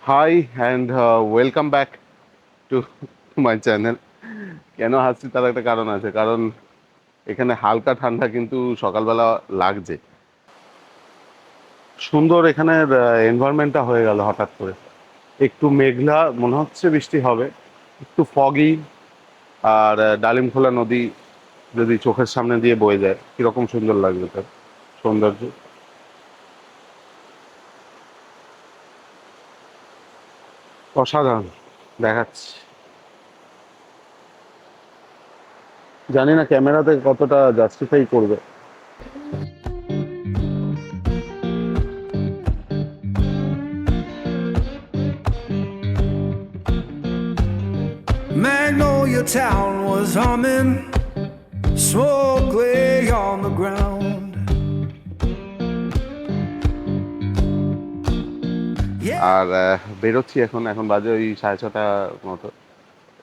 High and welcome back to my channel. কেন হাসছি তার একটা কারণ আছে, কারণ এখানে হালকা ঠান্ডা কিন্তু সকালবেলা লাগছে। সুন্দর এখানের এনভায়রনমেন্টটা হয়ে গেল হঠাৎ করে। একটু মেঘলা, মনে হচ্ছে বৃষ্টি হবে, একটু ফগি। আর ডালিমখোলা নদী যদি চোখের সামনে দিয়ে বয়ে যায় কিরকম সুন্দর লাগবে তার সৌন্দর্য। অসাধারণ দেখাচ্ছে। জানি না ক্যামেরাতে কতটা জাস্টিফাই করবে। Magnolia Town was humming, smoke lay on the ground. আর বেরোচ্ছি এখন, এখন বাজে ওই 6:30 মতো।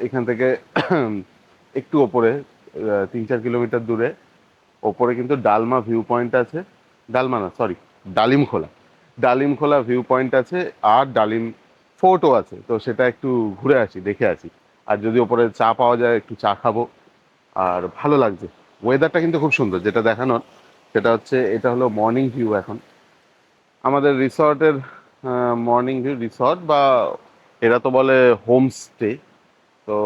এখান থেকে একটু ওপরে 3-4 কিলোমিটার দূরে ওপরে কিন্তু ডালমা ভিউ পয়েন্ট আছে। ডালমা না, সরি, ডালিমখোলা। ডালিমখোলা ভিউ পয়েন্ট আছে, আর ডালিম ফোর্টও আছে। তো সেটা একটু ঘুরে আসি, দেখে আসি। আর যদি ওপরে চা পাওয়া যায় একটু চা খাবো। আর ভালো লাগছে, ওয়েদারটা কিন্তু খুব সুন্দর। যেটা দেখানোর সেটা হচ্ছে, এটা হলো মর্নিং ভিউ এখন আমাদের রিসর্টের। মর্নিং ভিউ রিসর্ট, বা এরা তো বলে হোমস্টে। তো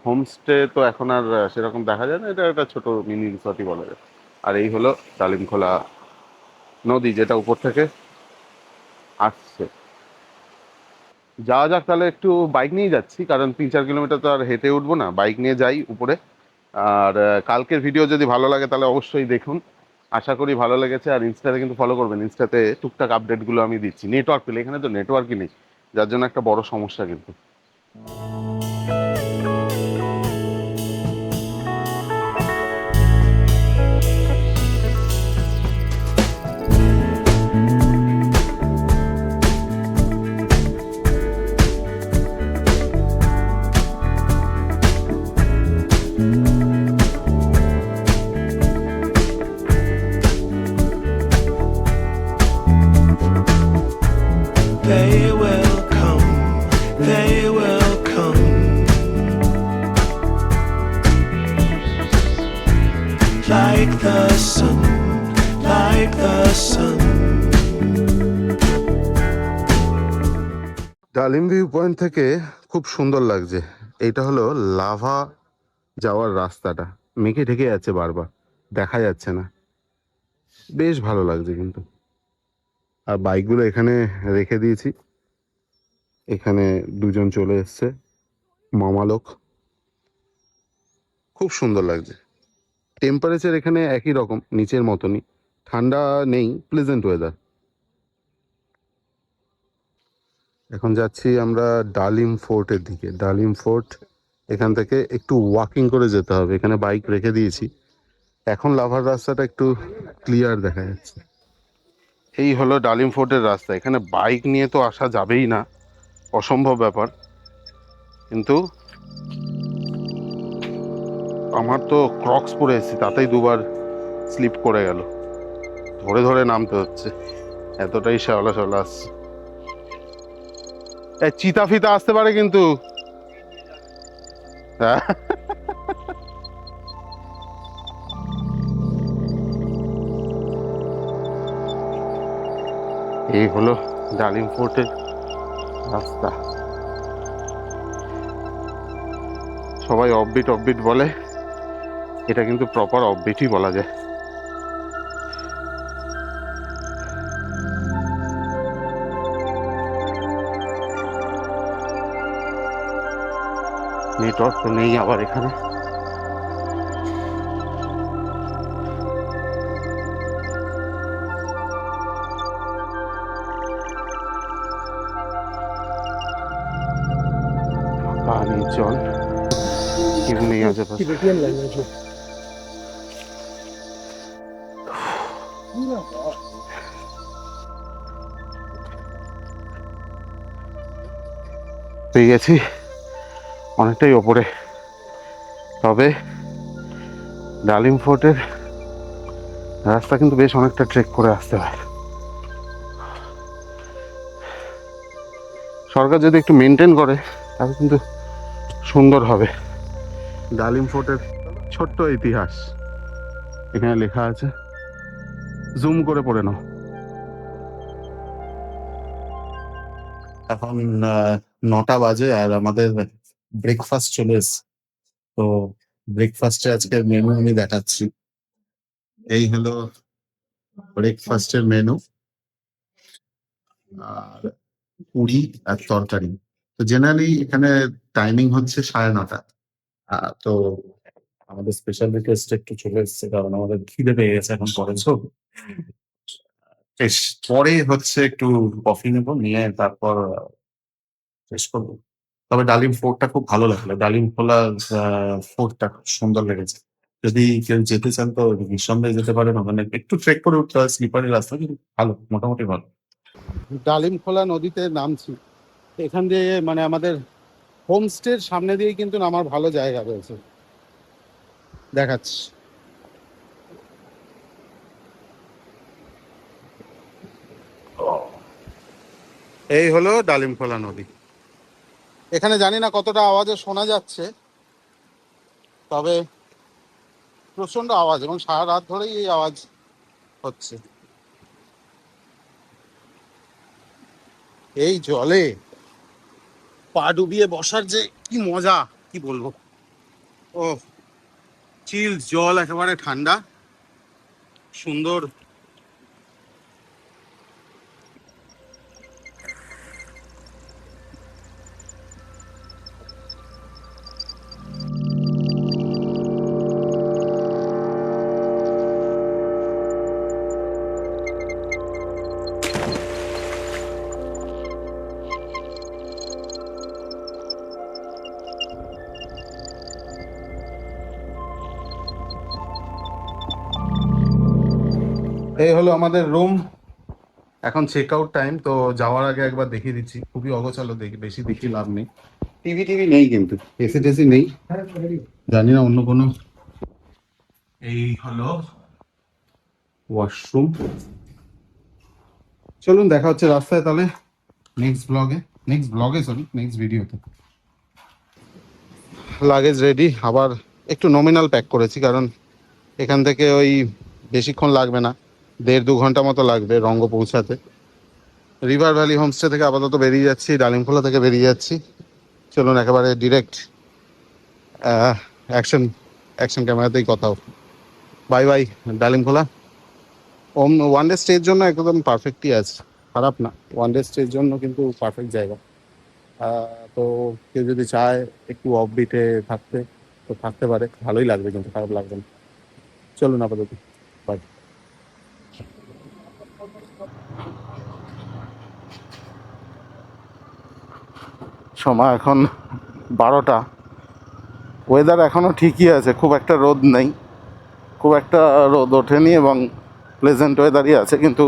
হোমস্টে তো এখন আর সেরকম দেখা যায় না, এটা একটা ছোট মিনি রিসর্টই বলা যায়। আর এই হলো ডালিমখোলা নদী, যেটা উপর থেকে আসছে। যাওয়া যাক তাহলে। একটু বাইক নিয়ে যাচ্ছি, কারণ 3-4 কিলোমিটার তো আর হেঁটে উঠবো না, বাইক নিয়ে যাই উপরে। আর কালকের ভিডিও যদি ভালো লাগে তাহলে অবশ্যই দেখুন। আশা করি ভালো লেগেছে। আর ইনস্টাতে কিন্তু ফলো করবেন, ইনস্টাতে টুকটাক আপডেটগুলো আমি দিচ্ছি। নেটওয়ার্ক পেলে, এখানে তো নেটওয়ার্কই নেই, যার জন্য একটা বড় সমস্যা কিন্তু। They will come, they will come, like the sun, like the sun. ডালিম ভিউ পয়েন্ট থেকে খুব সুন্দর লাগছে। এইটা হলো লাভা যাওয়ার রাস্তাটা, মেঘে ঢেকে যাচ্ছে, বারবার দেখা যাচ্ছে না। বেশ ভালো লাগছে কিন্তু। আর বাইকগুলো এখানে রেখে দিয়েছি। এখানে দুজন চলে এসছে, মামালোক। খুব সুন্দর লাগছে। টেম্পারেচার এখানে একই রকম, নিচের মতনই, ঠান্ডা নেই, প্লেজেন্ট ওয়েদার। এখন যাচ্ছি আমরা ডালিম ফোর্টের দিকে। ডালিম ফোর্ট এখান থেকে একটু ওয়াকিং করে যেতে হবে, এখানে বাইক রেখে দিয়েছি। এখন লাভার রাস্তাটা একটু ক্লিয়ার দেখা যাচ্ছে। এই হলো ডালিম ফোর্টের রাস্তা। এখানে বাইক নিয়ে তো আসা যাবেই না, অসম্ভব ব্যাপার। কিন্তু আমার তো ক্রক্স পরে এসেছি, তাতেই দুবার স্লিপ করে গেল। ধরে ধরে নামতে হচ্ছে, এতটাই শ্যাওলা শ্যাওলা আসছে। চিতা ফিতা আসতে পারে কিন্তু। হ্যাঁ, এই হলো ডালিম ফোর্টের রাস্তা। সবাই অফবিট অফবিট বলে, এটা কিন্তু প্রপার অফবিটই বলা যায়। নেটওয়ার্ক তো নেই আবার এখানে। পানি জল, কেউ নেই আশেপাশে। tibetan language পেয়ে গেছি অনেকটাই ওপরে। তবে ডালিম ফোর্টের রাস্তা কিন্তু বেশ অনেকটা ট্রেক করে আসতে হয়। সরকার যদি একটু মেনটেন করে তাহলে কিন্তু সুন্দর হবে। ডালিম ফোর্টের ছোট্ট ইতিহাস এখানে লেখা আছে, জুম করে পড়ে নাও। এখন 9টা বাজে আর আমাদের ব্রেকফাস্ট চলে এসছে। তো ব্রেকফাস্টে আজকে মেনু আমি দেখাচ্ছি। এই হলো ব্রেকফাস্টের মেনু, আর পুরি আর তরকারি। তো জেনারেলি এখানে টাইমিং হচ্ছে 9:30। তো আমাদের স্পেশাল রিকোয়েস্ট একটু চলে এসছে, কারণ আমাদের খিদে পেয়ে গেছে এখন পরে। তো বেশ, পরে হচ্ছে একটু কফি নেবো, নিয়ে তারপর শেষ করবো। তবে ডালিম ফোর্টটা খুব ভালো লাগলো, ডালিম খোলা ফোর্টটা খুব সুন্দর লেগেছে। যদি কেউ যেতে চান তো নিঃসন্দেহে যেতে পারেন, ওখানে একটু ট্রেক করে উঠতে হয়, স্লিপারি রাস্তা, কিন্তু ভালো, মোটামুটি ভালো। ডালিম খোলা নদীতে নামছি, এখান দিয়ে মানে আমাদের হোমস্টের সামনে দিয়ে কিন্তু নামার ভালো জায়গা রয়েছে, দেখাচ্ছি। এই হলো ডালিম খোলা নদী। এখানে জানি না কতটা আওয়াজে শোনা যাচ্ছে, তবে প্রচন্ড আওয়াজ, এবং সারা রাত ধরেই এই আওয়াজ হচ্ছে। এই জলে পা ডুবিয়ে বসার যে কি মজা, কি বলবো। ও, চিল জল, একেবারে ঠান্ডা, সুন্দর। এই হলো আমাদের রুম, এখন চেক আউট টাইম। তো যাওয়ার আগে একবার দেখিয়ে দিচ্ছি, খুবই অগোছালো, দেখি বেশি দেখি লাভ নেই। টিভি টিভি নেই, কিন্তু এসি টেসি নেই, জানি না অন্য কোনো। এই হলো ওয়াশরুম। চলুন, দেখা হচ্ছে রাস্তায় তাহলে নেক্সট ভিডিওতে। লাগেজ রেডি, আবার একটু নমিনাল প্যাক করেছি, কারণ এখান থেকে ওই বেশিক্ষণ লাগবে না, 1.5-2 ঘন্টা মতো লাগবে রঙ্গ পৌঁছাতে। রিভার ভ্যালি হোমস্টে থেকে আপাতত বেরিয়ে যাচ্ছি, ডালিমখোলা থেকে বেরিয়ে যাচ্ছি। চলুন একেবারে ডিরেক্ট অ্যাকশন অ্যাকশন ক্যামেরাতেই কথা হোক। Bye bye Dalimkhola. One day স্টের জন্য একদম পারফেক্টই আছে, খারাপ না। ওয়ান ডে স্টের জন্য কিন্তু পারফেক্ট জায়গা। তো কেউ যদি চায় একটু অফবিটে থাকতে, তো থাকতে পারে, ভালোই লাগবে, কিন্তু খারাপ লাগবে না। চলুন আপাতত বাই। সময় এখন 12টা, ওয়েদার এখনও ঠিকই আছে, খুব একটা রোদ নেই, খুব একটা রোদ ওঠেনি, এবং প্লেজেন্ট ওয়েদারই আছে। কিন্তু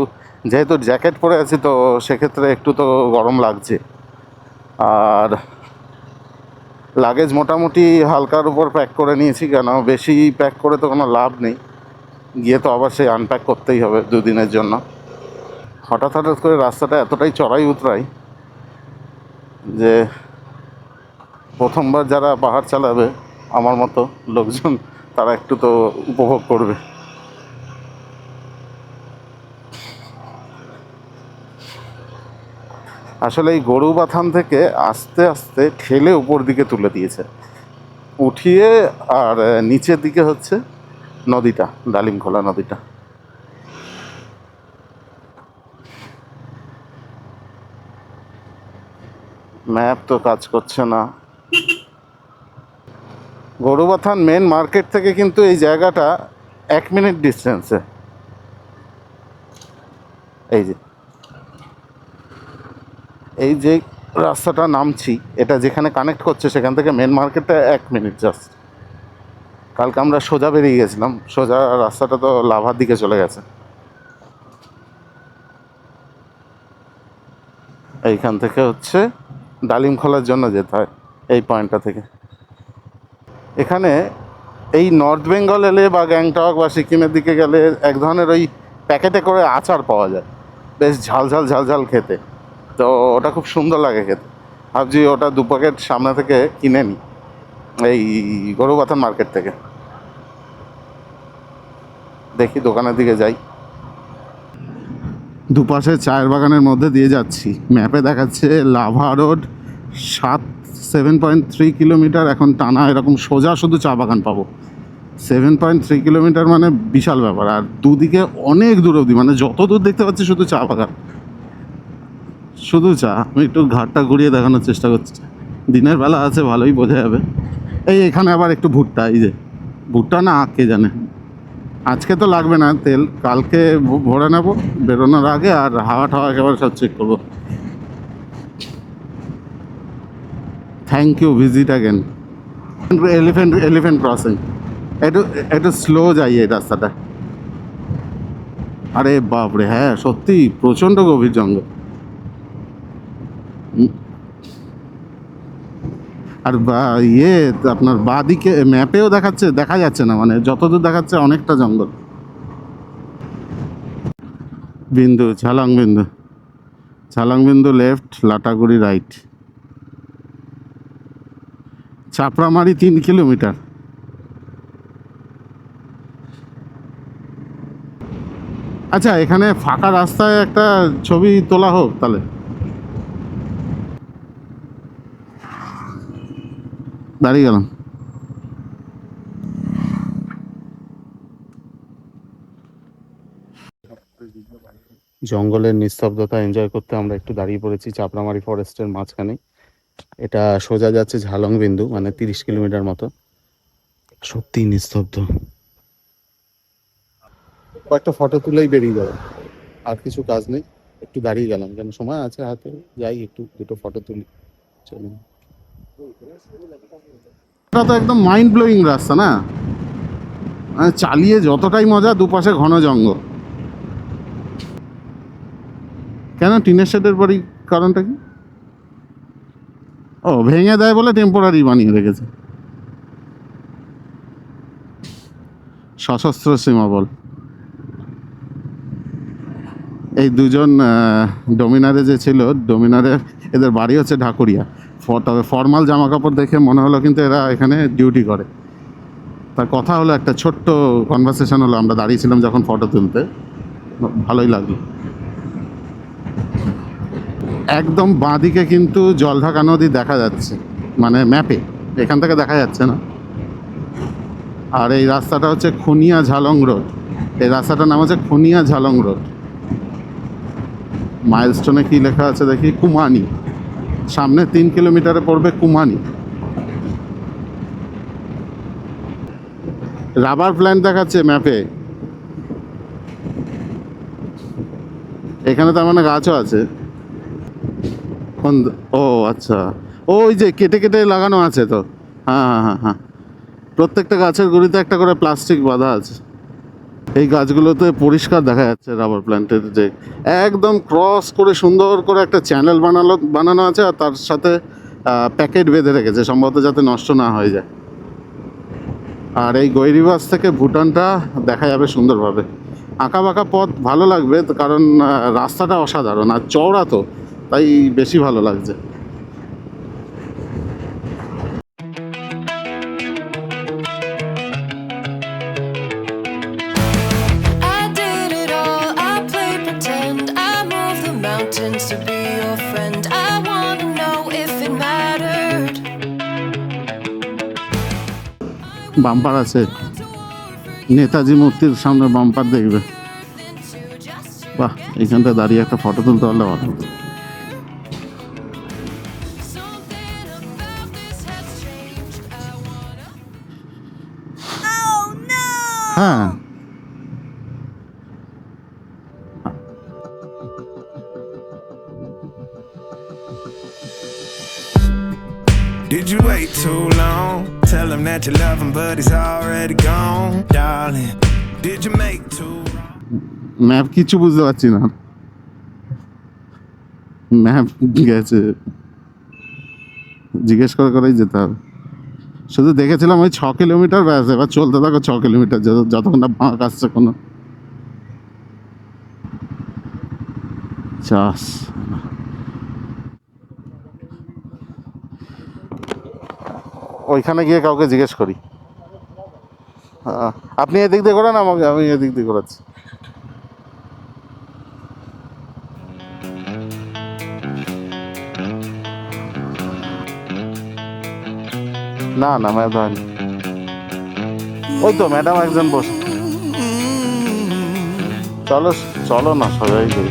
যেহেতু জ্যাকেট পরে আছি, তো সেক্ষেত্রে একটু তো গরম লাগছে। আর লাগেজ মোটামুটি হালকার উপর প্যাক করে নিয়েছি, কেন বেশি প্যাক করে তো কোনো লাভ নেই, গিয়ে তো আবার সেই আনপ্যাক করতেই হবে 2 দিনের জন্য। হঠাৎ হঠাৎ করে রাস্তাটা এতটাই চড়াই উতরাই যে প্রথমবার যারা পাহাড় চালাবে আমার মতো লোকজন, তারা একটু তো উপভোগ করবে। আসলে এই গরুবাথান থেকে আস্তে আস্তে ঠেলে উপর দিকে তুলে দিয়েছে, উঠিয়ে, আর নিচের দিকে হচ্ছে নদীটা, ডালিমখোলা নদীটা। ম্যাপ তো কাজ করছে না। গরুবাথান মেন মার্কেট থেকে কিন্তু এই জায়গাটা 1 মিনিট ডিস্টেন্সে। এই যে এই যে রাস্তাটা নামছি, এটা যেখানে কানেক্ট করছে সেখান থেকে মেন মার্কেটটা 1 মিনিট জাস্ট। কালকে আমরা সোজা বেরিয়ে গেছিলাম, সোজা রাস্তাটা তো লাভার দিকে চলে গেছে। এইখান থেকে হচ্ছে ডালিমখোলার জন্য যেতে হয়, এই পয়েন্টটা থেকে। এখানে এই নর্থ বেঙ্গল এলে বা গ্যাংটক বা সিকিমের দিকে গেলে এক ধরনের ওই প্যাকেটে করে আচার পাওয়া যায়, বেশ ঝাল ঝাল ঝাল ঝাল খেতে, তো ওটা খুব সুন্দর লাগে খেতে। ভাবছি ওটা 2 প্যাকেট সামনে থেকে কিনে নি, এই গরুবাথান মার্কেট থেকে। দেখি দোকানের দিকে যাই। দুপাশে চায়ের বাগানের মধ্যে দিয়ে যাচ্ছি। ম্যাপে দেখাচ্ছে লাভা রোড 7.3 কিলোমিটার, এখন টানা এরকম সোজা শুধু চা বাগান পাবো। 7.3 কিলোমিটার মানে বিশাল ব্যাপার। আর দুদিকে অনেক দূর অবধি, মানে যত দূর দেখতে পাচ্ছি শুধু চা বাগান, শুধু চা। আমি একটু ঘাটটা ঘুরিয়ে দেখানোর চেষ্টা করছি। দিনের বেলা আছে, ভালোই বোঝা যাবে। এই এখানে আবার একটু ভুট্টা, এই যে ভুট্টা না আখ কে জানে। আজকে তো লাগবে না তেল, কালকে ভরে নেব বেরোনোর আগে, আর হাওয়া টাওয়া একেবারে সব চেক করবো। Thank you, visit again. Elephant crossing. একটু একটু স্লো যাই এই রাস্তাটা। আরে বাপরে, হ্যাঁ সত্যি প্রচণ্ড গভীর জঙ্গল। আর ইয়ে আপনার বাঁদিকে ম্যাপেও দেখাচ্ছে, দেখা যাচ্ছে না, মানে যতদূর দেখাচ্ছে অনেকটা জঙ্গল। বিন্দু, ঝালং বিন্দু, ঝালং বিন্দু left, Lataguri right, Chapramari 3 kilometre. আচ্ছা, এখানে ফাঁকা রাস্তায় একটা ছবি তোলা হোক তাহলে। দাঁড়িয়ে গেলাম। জঙ্গলের নিস্তব্ধতা এনজয় করতে আমরা একটু দাঁড়িয়ে পড়েছি চাপড়ামারি ফরেস্টের মাঝখানে। এটা সোজা যাচ্ছে ঝালং বিন্দু, মানে 30 কিলোমিটার মতো। সত্যি নিস্তব্ধ। কয়েকটা ফটো তুলেই বেরিয়ে যাবে, আর কিছু কাজ নেই। একটু দাঁড়িয়ে গেলাম, কেন সময় আছে হাতে, যাই একটু দুটো ফটো তুলি। চলুন। এটা তো একদম মাইন্ড ব্লোয়িং রাস্তা না, মানে চালিয়ে যতটাই মজা, দুপাশে ঘন জঙ্গল। কেন টিনের শেডের বাড়ি, কারণটা কি? ও, ভেঙে দেয় বলে টেম্পোরারি বানিয়ে রেখেছে। সশস্ত্র সীমাবল। এই দুজন ডোমিনারে যে ছিল, ডোমিনারে এদের বাড়ি হচ্ছে ঢাকুরিয়া। তবে ফর্মাল জামা কাপড় দেখে মনে হলো কিন্তু এরা এখানে ডিউটি করে। তার কথা হলো, একটা ছোট্ট কনভারসেশন হলো, আমরা দাঁড়িয়েছিলাম যখন ফটো তুলতে, ভালোই লাগলো। একদম বাঁদিকে কিন্তু জলঢাকা নদী দেখা যাচ্ছে, মানে ম্যাপে, এখান থেকে দেখা যাচ্ছে না। আর এই রাস্তাটা হচ্ছে খুনিয়া ঝালং রোড। এই রাস্তাটার নাম হচ্ছে খুনিয়া ঝালং রোড। মাইলস্টোনে কি লেখা আছে দেখি, কুমানি। সামনে 3 কিলোমিটারে পড়বে কুমানি। রাবার প্ল্যান্ট দেখাচ্ছে ম্যাপে। এখানে তার মানে গাছও আছে। ও আচ্ছা, ওই যে কেটে কেটে লাগানো আছে তো। হ্যাঁ হ্যাঁ হ্যাঁ হ্যাঁ, প্রত্যেকটা গাছের গুঁড়িতে একটা করে প্লাস্টিক বাঁধা আছে। এই গাছগুলোতে পরিষ্কার দেখা যাচ্ছে রাবার প্ল্যান্টের, যে একদম ক্রস করে সুন্দর করে একটা চ্যানেল বানানো আছে, আর তার সাথে প্যাকেট বেঁধে রেখেছে, সম্ভবত যাতে নষ্ট না হয়ে যায়। আর এই গৈরিবাস থেকে ভুটানটা দেখা যাবে সুন্দরভাবে। আঁকা বাঁকা পথ, ভালো লাগবে কারণ রাস্তাটা অসাধারণ, আর চওড়া তো, তাই বেশি ভালো লাগছে। I did it all, I played pretend, I moved the mountains to be your friend. I wanna know if it mattered. Bumper আছে, নেতাজি মূর্তির সামনে বাম্পার দেখবে। বাহ, এইখানটা দাঁড়িয়ে একটা ফটো তুলতে পারলে ভালো হতো। হ্যাঁ, Did you wait too long? Tell him that you love him, but he's already gone, darling. Did you make too wrong? Map কিছু বুঝতে পারছি না, ম্যাপ গেছে, জিজ্ঞেস করে করেই যেতে হবে। শুধু দেখেছিলাম ওই 6 কিলোমিটার, ব্যাস। এবার চলতে থাকো 6 কিলোমিটার, যতক্ষণ না বাঁক আসছে কোনো। চাষ ওইখানে গিয়ে কাউকে জিজ্ঞেস করি। আপনি এদিক দিয়ে করেন, আমাকে আমি এদিক দিয়ে করাচ্ছি। না না ম্যাডাম, ওই তো ম্যাডাম একজন বসে। চলো চলো না সবাই করি।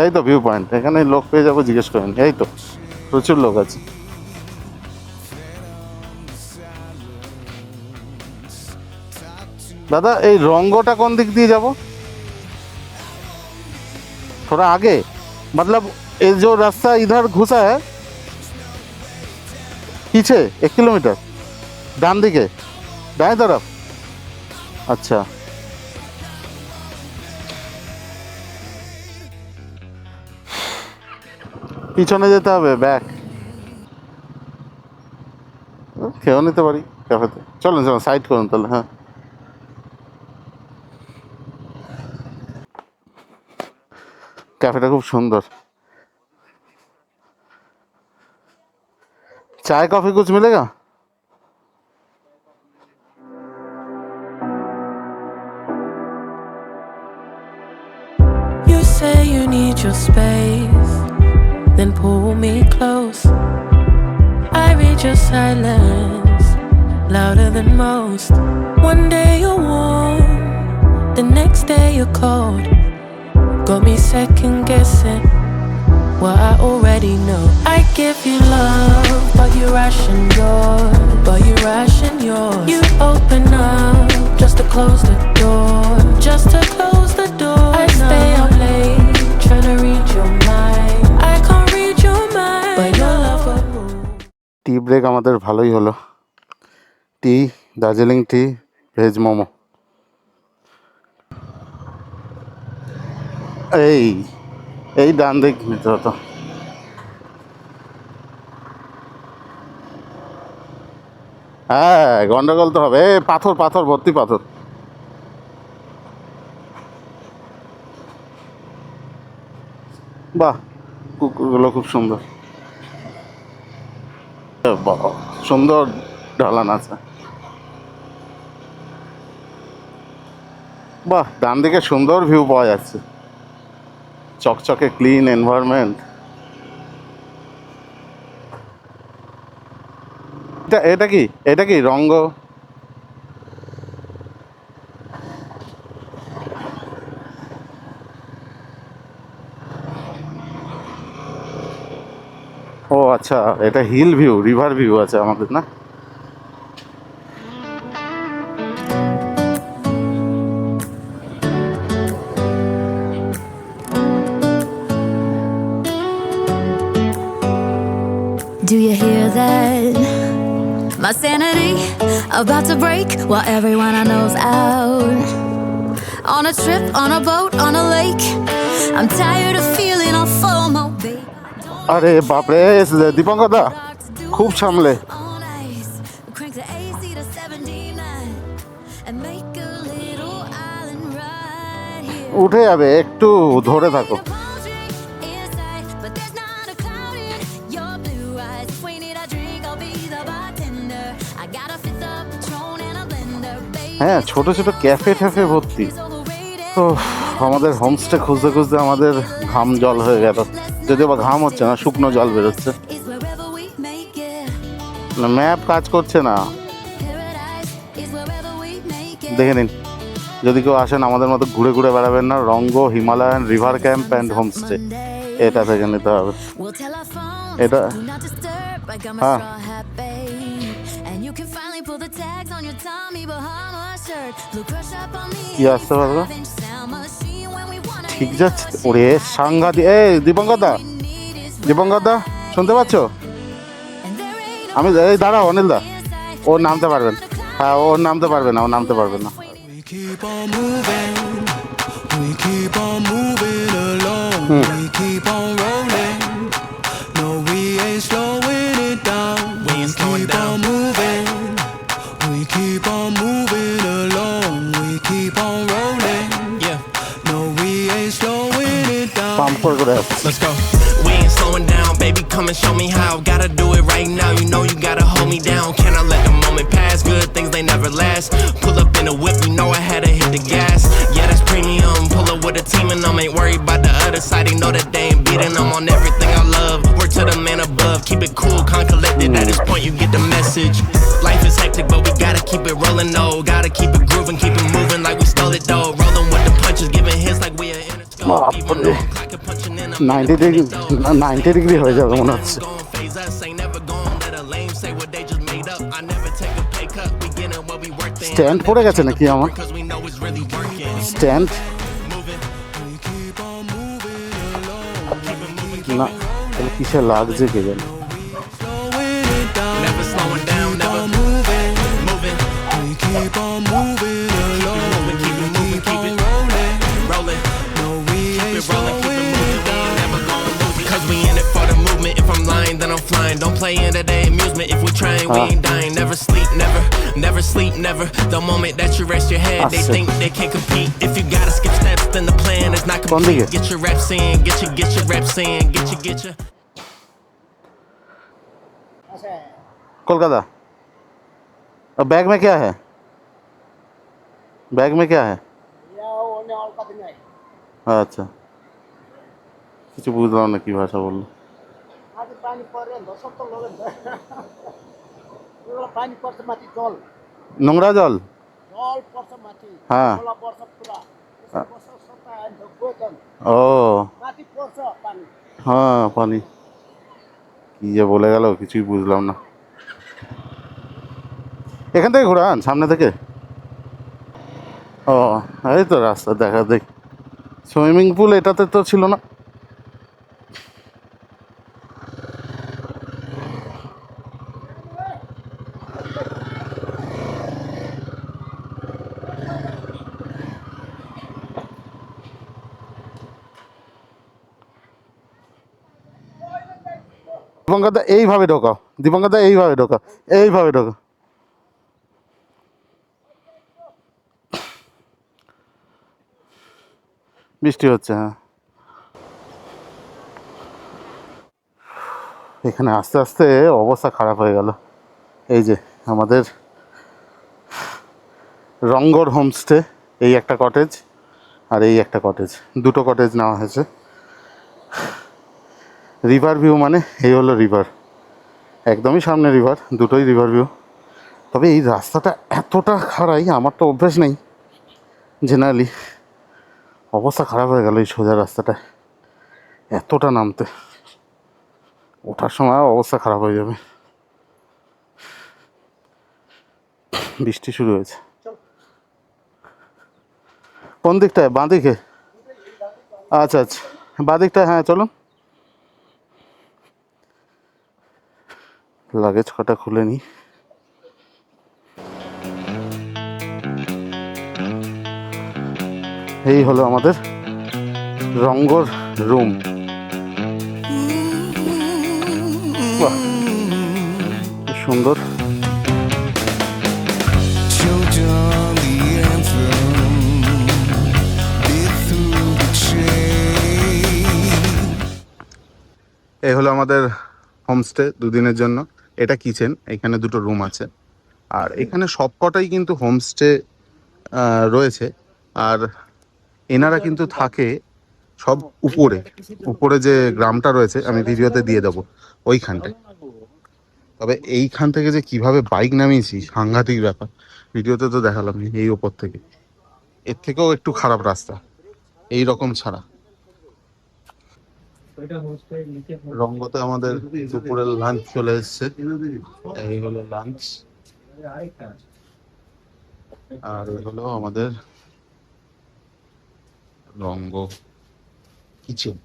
এই তো ভিউ পয়েন্ট, এখানে লোক পেয়ে যাবো, জিজ্ঞেস করেন। এই তো প্রচুর লোক আছে। দাদা এই রঙ্গটা কোন দিক দিয়ে যাব? थोड़ा आगे, मतलब ये जो रास्ता इधर घुसा है पीछे 1 किलोमीटर डान दिखे दाएं तरफ। अच्छा পিছনে যেতে হবে, ব্যাক খেয়েও নিতে পারি ক্যাফেতে। চলুন চলুন সাইড করুন তাহলে। হ্যাঁ कैफेटा खूब सुंदर। चाय कॉफी कुछ मिलेगा? You say you need your space, then pull me close. I read your silence louder than most. One day you're warm, the next day you're cold. Got me second guessing what I already know. I give you love, but you ration yours. You open up just to close the door, I stay up late trying to read your mind. I can't read your mind, but your love will move. Tea break আমাদের ভালোই হলো। Tea, Darjeeling tea, veg momo. এই ডান দিক নিতে হতো। হ্যাঁ গন্ডগোল তো হবে। পাথর পাথর ভর্তি পাথর। বাহ কুকুরগুলো খুব সুন্দর। বাহ সুন্দর ঢালান আছে। বাহ ডান দিকে সুন্দর ভিউ পাওয়া যাচ্ছে, চকচকে ক্লিন এনভায়রনমেন্ট। এটা কি রঙ্গ? ও আচ্ছা এটা হিল ভিউ, রিভার ভিউ আছে আমাদের না? Do you hear that? My sanity about to break while everyone I know's out. On a trip, on a boat, on a lake. I'm tired of feeling all FOMO, babe. আরে বাপরে দীপঙ্কর দা খুব সামলে। Crank the AC to 79 and make a little island right here. উঠে যাবে, একটু ধরে থাকো। হ্যাঁ ছোট ছোট ক্যাফে ট্যাফে ভর্তি। তো আমাদের হোমস্টে খুঁজতে খুঁজতে আমাদের ঘাম জল হয়ে গেল, যদিও বা ঘাম হচ্ছে না, শুকনো জল বেরোচ্ছে। না ম্যাপ কাজ করছে না, দেখে নিন। যদি কেউ আসেন আমাদের মতো ঘুরে ঘুরে বেড়াবেন না, রঙ্গ Himalayan river camp and homestay এটা থেকে নিতে হবে। এটা হ্যাঁ কি আসতে পারবে, ঠিক যাচ্ছে। ওরে সাংঘাতিক। এই দীপঙ্কর দা শুনতে পাচ্ছ? আমি এই দাঁড়াও অনিল দা, ওর নামতে পারবেন? হ্যাঁ ওর নামতে পারবে না, ও নামতে পারবে না। We keep on moving, we keep on moving along, we keep on rolling. No, we ain't slowing it down. We keep on moving, we keep on moving along, we keep on rolling. Yeah, no, we ain't slowing it down. Pump করে আসছে। Let's go. We ain't slowing down, baby. baby, come and show me how. Gotta do it right now, you know you gotta hold me down. Can I let the moment pass? Good things, they never last. Pull up in a whip, you know I had to hit the gas. Yeah, that's premium. Pull up with a team and them ain't worried about the other side. They know that they ain't beating them on everything I love. Work to the man above, keep it cool, calm, collected. At this point, you get the message. Life is hectic, but we gotta keep it rolling, though. Gotta keep it grooving, keep it moving like we stole it, though. Rolling with the punches, giving hits like we are in a scope. Even though I'm clocking, punching in a 90 degree হয়ে যাবে মনে হচ্ছে। Stand পড়ে গেছে নাকি আমার? Stand না, তাহলে কিসে লাগছে কে জানে। Keep on moving along. Keep on rolling. No, we ain't slowing it down. Cause we in it for the movement. If I'm lying, then I'm flying. Don't play into the amusement. If we trying, we ain't dying. Never sleep, never sleep, never. The moment that you rest your head, they think they can't compete. If you gotta skip steps, then the plan is not complete. Get your reps in, get your reps in, get your. Kolkata. अब bag में क्या है? Bag में क्या है? আচ্ছা, কিছু বুঝলাম না কি ভাষা বললো। নোংরা জল? হ্যাঁ। ও হ্যাঁ, পানি কি যে বলে গেল কিছুই বুঝলাম না। এখান থেকে ঘোরান, সামনে থেকে। ও এই তো রাস্তা দেখা দেখ। সুইমিং পুল এটাতে তো ছিল না। দীপঙ্করদা এইভাবে ঢোকাও, দীপঙ্করদা এইভাবে ঢোকাও, এইভাবে ঢোকাও। বৃষ্টি হচ্ছে, হ্যাঁ। এখানে আস্তে আস্তে অবস্থা খারাপ হয়ে গেল। এই যে আমাদের রঙ্গর হোমস্টে, এই একটা কটেজ আর এই একটা কটেজ, দুটো কটেজ নেওয়া হয়েছে। রিভার ভিউ মানে এই হলো রিভার, একদমই সামনে রিভার, দুটোই রিভার ভিউ। তবে এই রাস্তাটা এতটা খারাই, আমার তো অভ্যেস নেই জেনারেলি। অবস্থা খারাপ হয়ে গেল এই সোজা রাস্তাটায়, এতটা নামতে, ওঠার সময় অবস্থা খারাপ হয়ে যাবে। বৃষ্টি শুরু হয়েছে। কোন দিকটায়? বাঁ দিকে? আচ্ছা আচ্ছা, বাঁ দিকটায়, হ্যাঁ চলো। লাগেজ কটা খুলে নিই। এই হলো আমাদের রঙ্গর রুম। বাহ, সুন্দর। এই হলো আমাদের হোমস্টে দুদিনের জন্য। এটা কিচেন, এখানে দুটো রুম আছে। আর এখানে সবকটাই কিন্তু হোমস্টে রয়েছে। আর এনারা কিন্তু থাকে সব উপরে, উপরে যে গ্রামটা রয়েছে আমি ভিডিওতে দিয়ে দেবো ওইখানটায়। তবে এইখান থেকে যে কিভাবে বাইক নামিয়েছি সাংঘাতিক ব্যাপার, ভিডিওতে তো দেখালাম। এই ওপর থেকে, এর থেকেও একটু খারাপ রাস্তা এই রকম ছাড়া। রঙ্গতে আমাদের দুপুরের লাঞ্চ চলে এসছে, এই হলো লাঞ্চ। আর এই হলো আমাদের রঙ্গ কিচেন,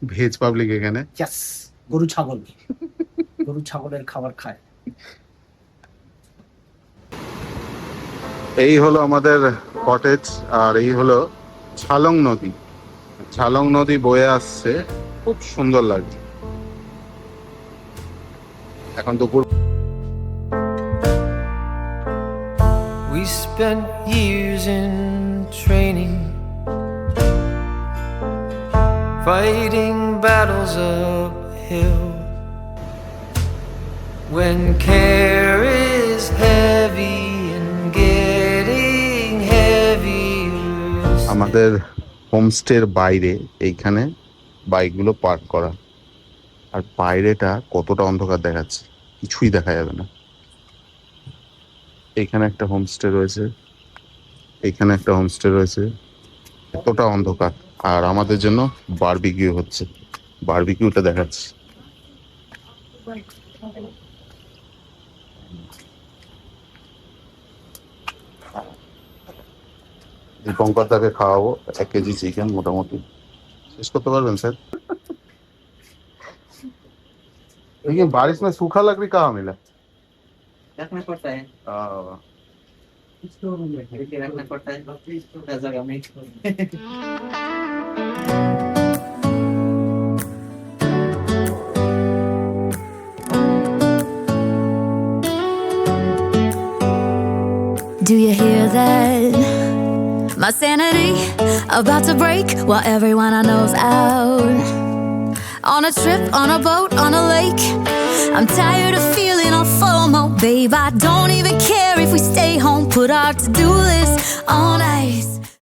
ভেজ পাবলিক এখানে। গরু ছাগল, গরু ছাগলের খাবার খায়। এই হলো আমাদের কটেজ। আর এই হলো ছালং নদী, ছালং নদী বয়ে আসছে, খুব সুন্দর লাগছে। এখন দুপুর। We spent years in training, fighting battles uphill. When care is heavy and getting heavier. আমাদের হোমস্টের বাইরে এইখানে বাইকগুলো পার্ক করা, আর বাইরেটা কতটা অন্ধকার দেখাচ্ছে, কিছুই দেখা যাবে না। এইখানে একটা হোমস্টে রয়েছে, এইখানে একটা হোমস্টে রয়েছে, এতটা অন্ধকার। আর আমাদের জন্য বারবিকিউ হচ্ছে, বারবিকিউটা দেখাচ্ছে। দীপঙ্কর দাকে খাওয়াবো 1 কেজি চিকেন, মোটামুটি শেষ करते পারবেন স্যার? लेकिन बारिश में सूखा लकड़ी कहाँ मिला? रखना पड़ता है, रखना पड़ता है जगह में। Do you hear that? My sanity about to break while everyone I know's out. On a trip, on a boat, on a lake. I'm tired of feeling all FOMO, babe. I don't even care if we stay home, put our to-do list on ice.